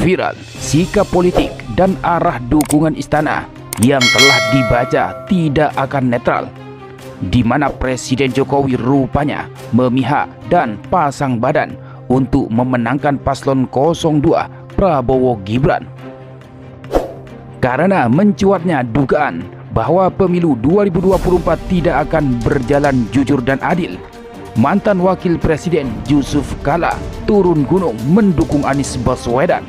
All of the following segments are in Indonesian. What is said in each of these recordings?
Viral sikap politik dan arah dukungan istana yang telah dibaca tidak akan netral, di mana Presiden Jokowi rupanya memihak dan pasang badan untuk memenangkan paslon 02 Prabowo Gibran. Karena mencuatnya dugaan bahwa pemilu 2024 tidak akan berjalan jujur dan adil, mantan Wakil Presiden Yusuf Kala turun gunung mendukung Anies Baswedan.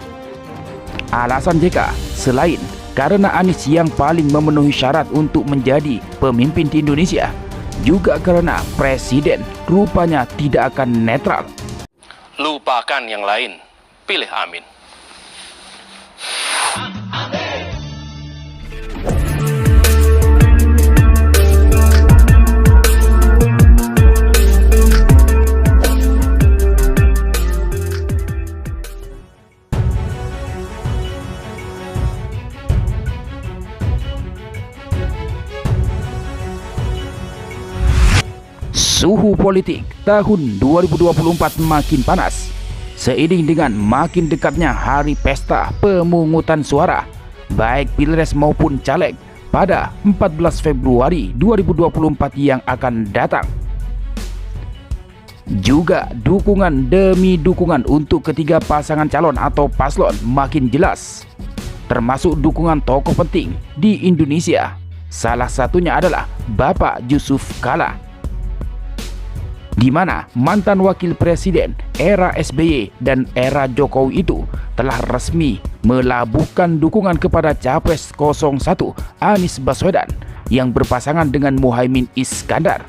Alasan JK selain karena Anies yang paling memenuhi syarat untuk menjadi pemimpin di Indonesia, juga karena Presiden rupanya tidak akan netral. Lupakan yang lain, pilih Amin. Suhu politik tahun 2024 makin panas seiring dengan makin dekatnya hari pesta pemungutan suara baik Pilpres maupun Caleg pada 14 Februari 2024 yang akan datang. Juga dukungan demi dukungan untuk ketiga pasangan calon atau paslon makin jelas, termasuk dukungan tokoh penting di Indonesia. Salah satunya adalah Bapak Yusuf Kala, di mana mantan Wakil Presiden era SBY dan era Jokowi itu telah resmi melabuhkan dukungan kepada Capres 01 Anies Baswedan yang berpasangan dengan Muhaimin Iskandar.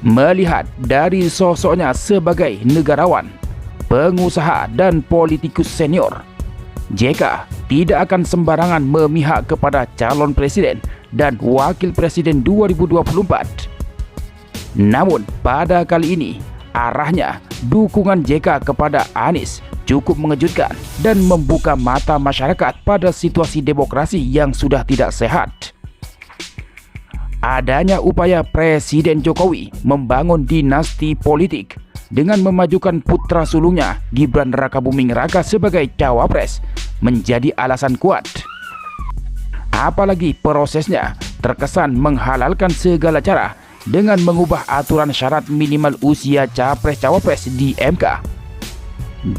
Melihat dari sosoknya sebagai negarawan, pengusaha dan politikus senior, JK tidak akan sembarangan memihak kepada calon presiden dan wakil presiden 2024. Namun pada kali ini arahnya dukungan JK kepada Anies cukup mengejutkan dan membuka mata masyarakat pada situasi demokrasi yang sudah tidak sehat. Adanya upaya Presiden Jokowi membangun dinasti politik dengan memajukan putra sulungnya Gibran Rakabuming Raka sebagai cawapres menjadi alasan kuat. Apalagi prosesnya terkesan menghalalkan segala cara dengan mengubah aturan syarat minimal usia capres-cawapres di MK,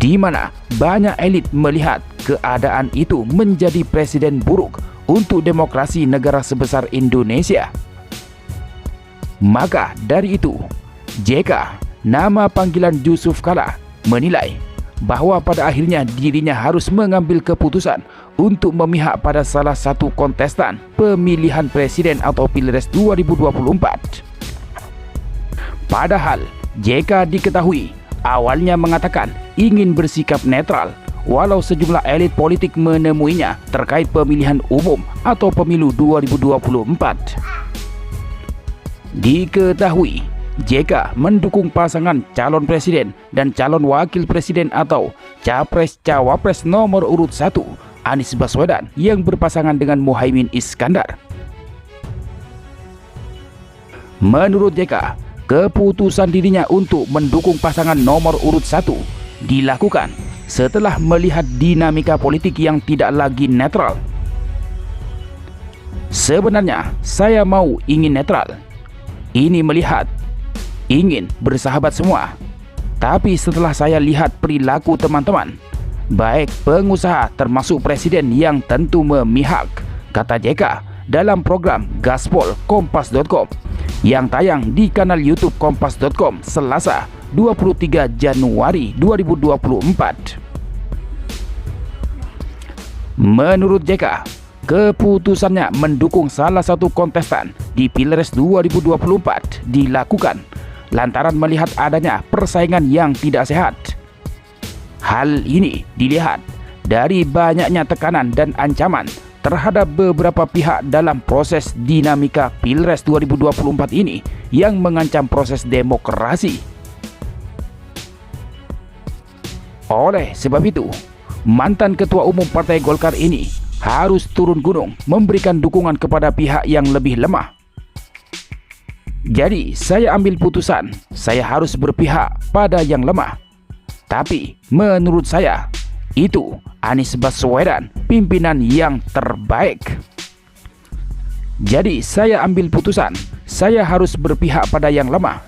di mana banyak elit melihat keadaan itu menjadi presiden buruk untuk demokrasi negara sebesar Indonesia. Maka dari itu, JK, nama panggilan Yusuf Kala, menilai bahwa pada akhirnya dirinya harus mengambil keputusan untuk memihak pada salah satu kontestan pemilihan presiden atau Pilpres 2024. Padahal JK diketahui awalnya mengatakan ingin bersikap netral, walau sejumlah elit politik menemuinya terkait pemilihan umum atau pemilu 2024. Diketahui JK mendukung pasangan calon presiden dan calon wakil presiden atau capres-cawapres nomor urut 1 Anies Baswedan yang berpasangan dengan Muhaimin Iskandar. Menurut JK, keputusan dirinya untuk mendukung pasangan nomor urut 1 dilakukan setelah melihat dinamika politik yang tidak lagi netral. Sebenarnya saya ingin netral. Ini melihat ingin bersahabat semua. Tapi setelah saya lihat perilaku teman-teman, baik pengusaha termasuk presiden yang tentu memihak, kata JK dalam program Gaspol Kompas.com yang tayang di kanal YouTube Kompas.com Selasa 23 Januari 2024. Menurut JK, keputusannya mendukung salah satu kontestan di Pilpres 2024 dilakukan lantaran melihat adanya persaingan yang tidak sehat. Hal ini dilihat dari banyaknya tekanan dan ancaman terhadap beberapa pihak dalam proses dinamika Pilpres 2024 ini yang mengancam proses demokrasi. Oleh sebab itu, mantan Ketua Umum Partai Golkar ini harus turun gunung memberikan dukungan kepada pihak yang lebih lemah. Jadi, saya ambil putusan, saya harus berpihak pada yang lemah. Tapi menurut saya, itu Anies Baswedan pimpinan yang terbaik. Jadi saya ambil putusan, saya harus berpihak pada yang lemah.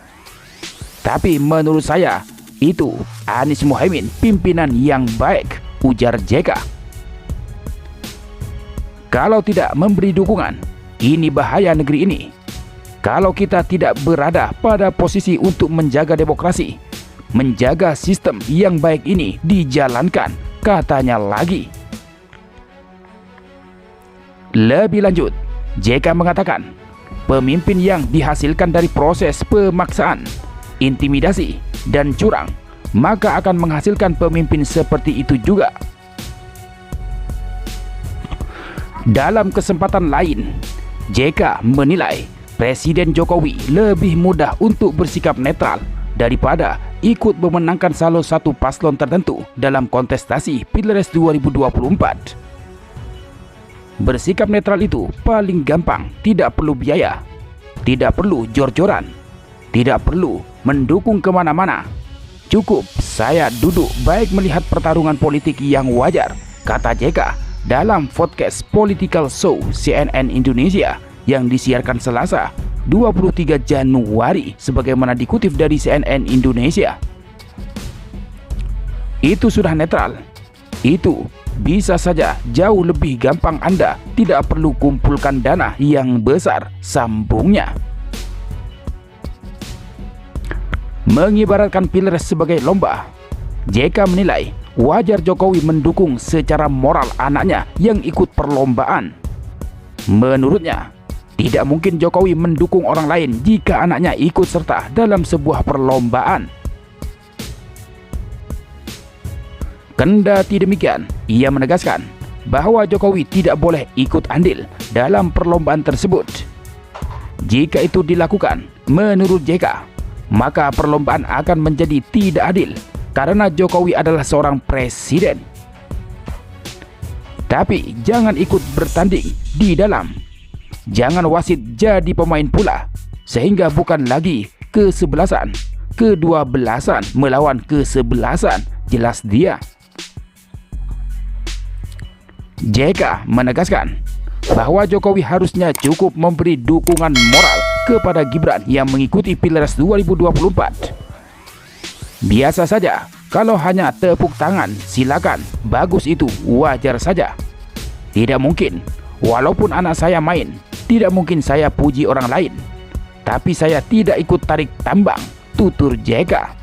Tapi menurut saya, itu Anies Muhaimin pimpinan yang baik, ujar JK. Kalau tidak memberi dukungan, ini bahaya negeri ini. Kalau kita tidak berada pada posisi untuk menjaga demokrasi, menjaga sistem yang baik ini dijalankan, katanya lagi. Lebih lanjut, JK mengatakan, pemimpin yang dihasilkan dari proses pemaksaan, intimidasi, dan curang, maka akan menghasilkan pemimpin seperti itu juga. Dalam kesempatan lain, JK menilai Presiden Jokowi lebih mudah untuk bersikap netral daripada ikut memenangkan salah satu paslon tertentu dalam kontestasi Pilpres 2024. Bersikap netral itu paling gampang, tidak perlu biaya, tidak perlu jor-joran, tidak perlu mendukung kemana-mana. Cukup saya duduk baik melihat pertarungan politik yang wajar, kata JK dalam podcast Political Show CNN Indonesia yang disiarkan Selasa 23 Januari sebagaimana dikutip dari CNN Indonesia. Itu sudah netral. Itu bisa saja jauh lebih gampang, Anda tidak perlu kumpulkan dana yang besar, sambungnya. Mengibaratkan Pilpres sebagai lomba, JK menilai wajar Jokowi mendukung secara moral anaknya yang ikut perlombaan. Menurutnya, tidak mungkin Jokowi mendukung orang lain jika anaknya ikut serta dalam sebuah perlombaan. Kendati demikian, ia menegaskan bahwa Jokowi tidak boleh ikut andil dalam perlombaan tersebut. Jika itu dilakukan, menurut JK, maka perlombaan akan menjadi tidak adil karena Jokowi adalah seorang presiden. Tapi jangan ikut bertanding di dalam. Jangan wasit jadi pemain pula, sehingga bukan lagi kesebelasan, kedua-belasan melawan kesebelasan, jelas dia. JK menegaskan bahwa Jokowi harusnya cukup memberi dukungan moral kepada Gibran yang mengikuti Pilpres 2024. Biasa saja, kalau hanya tepuk tangan, silakan, bagus itu, wajar saja. Tidak mungkin, walaupun anak saya main, tidak mungkin saya puji orang lain. Tapi saya tidak ikut tarik tambang, tutur JK.